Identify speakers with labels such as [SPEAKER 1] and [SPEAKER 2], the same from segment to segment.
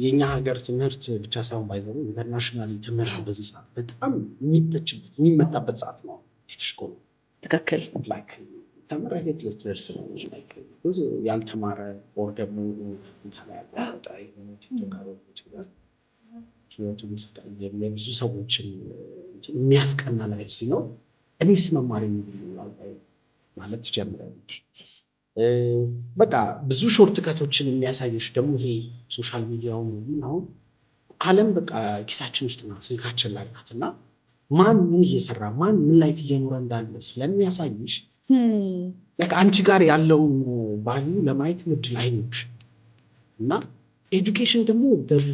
[SPEAKER 1] የኛ ሀገር ትምህርት ብቻ ሳይሆን ባይዘው ኢንተርናሽናል ትምህርት በዚህ ሰዓት በጣም የሚተችበት የሚመጣበት ሰዓት ነው። የተሽኮሉ
[SPEAKER 2] ትክክል
[SPEAKER 1] ላይክ ተመረህ ልትደርስ ነው። ላይክ ብዙ ያልተማረ ኦር ደግሞ እንትን ያቋረጠ የሆኑ ቲክቶከሮች ጋር ህይወቱን ሲቀይር ብዙ ሰዎችን የሚያስቀና ላይፍ ሲኖር እኔስ መማር ማለት ትጀምራለች። በቃ ብዙ ሾርት ከቶችን የሚያሳየሽ ደግሞ ይሄ ሶሻል ሚዲያው ነው። ዓለም በቃ ኪሳችን ውስጥ ናት፣ ስልካችን ላይ ናት እና ማን ምን እየሰራ ማን ምን ላይፍ እየኖረ እንዳለ ስለሚያሳይሽ በቃ አንቺ ጋር ያለውን ቫልዩ ለማየት እድል አይኖርሽ እና ኤዱኬሽን ደግሞ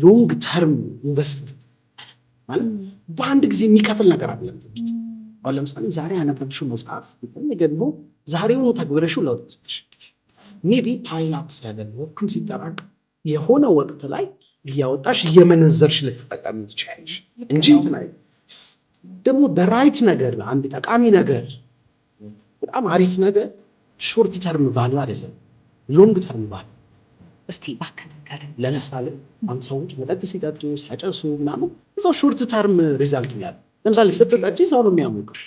[SPEAKER 1] ሎንግ ተርም ኢንቨስትመንት ማለት በአንድ ጊዜ የሚከፍል ነገር አይደለም። አሁን ለምሳሌ ዛሬ ያነበብሽው መጽሐፍ ደግሞ ዛሬውኑ ተግብረሽው ለውጥ ይሰጥሽ ሜቢ ፓይል አፕ ሲያደርግ ሲጠራቅ የሆነ ወቅት ላይ እያወጣሽ እየመነዘርሽ ልትጠቀሚ ትችላለሽ እንጂ እንትን አይደል። ደግሞ በራይት ነገር አንድ ጠቃሚ ነገር በጣም አሪፍ ነገር ሾርት ተርም ቫልዩ አይደለም፣ ሎንግ ተርም ቫልዩ።
[SPEAKER 2] እስቲ ባከነገር
[SPEAKER 1] ለምሳሌ አንድ ሰዎች መጠጥ ሲጠጡ ሲያጨሱ ምናምን እዛው ሾርት ተርም ሪዛልት ያለ ለምሳሌ ስትጠጪ እዛው ነው የሚያሞቅሽ፣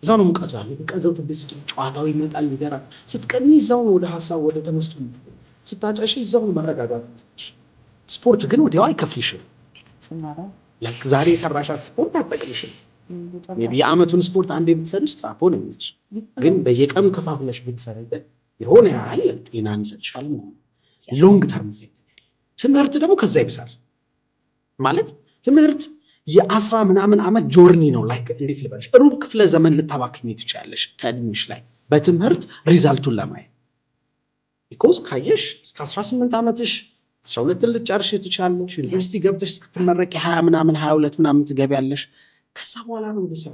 [SPEAKER 1] እዛው ነው ሙቀቱ ያለው። በቀዘው ትብስ ጨዋታው ይመጣል ይገራ ስትቀሚ እዛው ነው ወደ ሀሳብ ወደ ተመስጦ ስታጨሽ እዛው ነው መረጋጋት። ስፖርት ግን ወዲያው አይከፍልሽም። ዛሬ የሰራሻት ስፖርት አትጠቅምሽም። የዓመቱን ስፖርት አንዴ ብትሰሪ ስትራፖ ነው የሚይዝሽ። ግን በየቀኑ ከፋፍለሽ ብትሰሪበት የሆነ ያህል ጤናን ይሰጥሻል። ሎንግ ተርም ትምህርት ደግሞ ከዛ ይብሳል። ማለት ትምህርት የ10 ምናምን ዓመት ጆርኒ ነው። ላይክ እንዴት ልበልሽ፣ ሩብ ክፍለ ዘመን ልታባክኝ ትችያለሽ ከእድሜሽ ላይ በትምህርት ሪዛልቱን ለማየት። ቢኮዝ ካየሽ እስከ 18 ዓመትሽ 12 ልትጨርሽ ትችያለሽ። ዩኒቨርሲቲ ገብተሽ እስክትመረቂ 20 ምናምን 22 ምናምን ትገቢያለሽ። ከዛ በኋላ ነው ወደ ስራ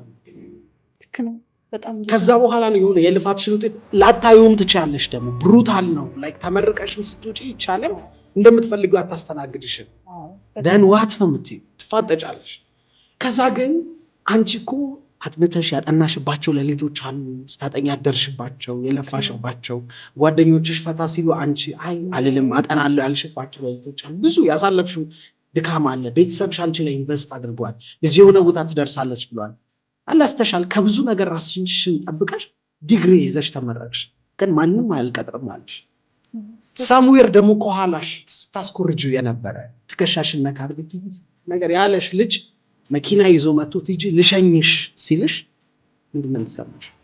[SPEAKER 2] ልክ ነው። በጣም
[SPEAKER 1] ከዛ በኋላ ነው የሆነ የልፋትሽን ውጤት ላታዩም ትችያለሽ። ደግሞ ብሩታል ነው። ላይክ ተመርቀሽም ስትወጪ ይቻለም እንደምትፈልጊው አታስተናግድሽም። ደን ዋት ነው የምትይው፣ ትፋጠጫለሽ። ከዛ ግን አንቺ እኮ አጥንተሽ ያጠናሽባቸው ሌሊቶች አሉ፣ ስታጠኛ ያደርሽባቸው የለፋሽባቸው፣ ጓደኞችሽ ፈታ ሲሉ አንቺ አይ አልልም አጠናለሁ ያልሽባቸው ሌሊቶች አሉ። ብዙ ያሳለፍሽው ድካም አለ። ቤተሰብሽ አንቺ ላይ ኢንቨስት አድርጓል። ልጅ የሆነ ቦታ ትደርሳለች ብሏል። አለፍተሻል። ከብዙ ነገር ራስሽን ጠብቀሽ ዲግሪ ይዘሽ ተመረቅሽ። ግን ማንም አያልቀጥርም አለሽ። ሳሙዌር ደግሞ ከኋላሽ ስታስኮርጁ የነበረ ትከሻሽን ነካ አድርገሽ ነገር ያለሽ ልጅ መኪና ይዞ መጥቶ ትጂ ልሸኝሽ ሲልሽ ምንድን ነው የሚሰማሽ?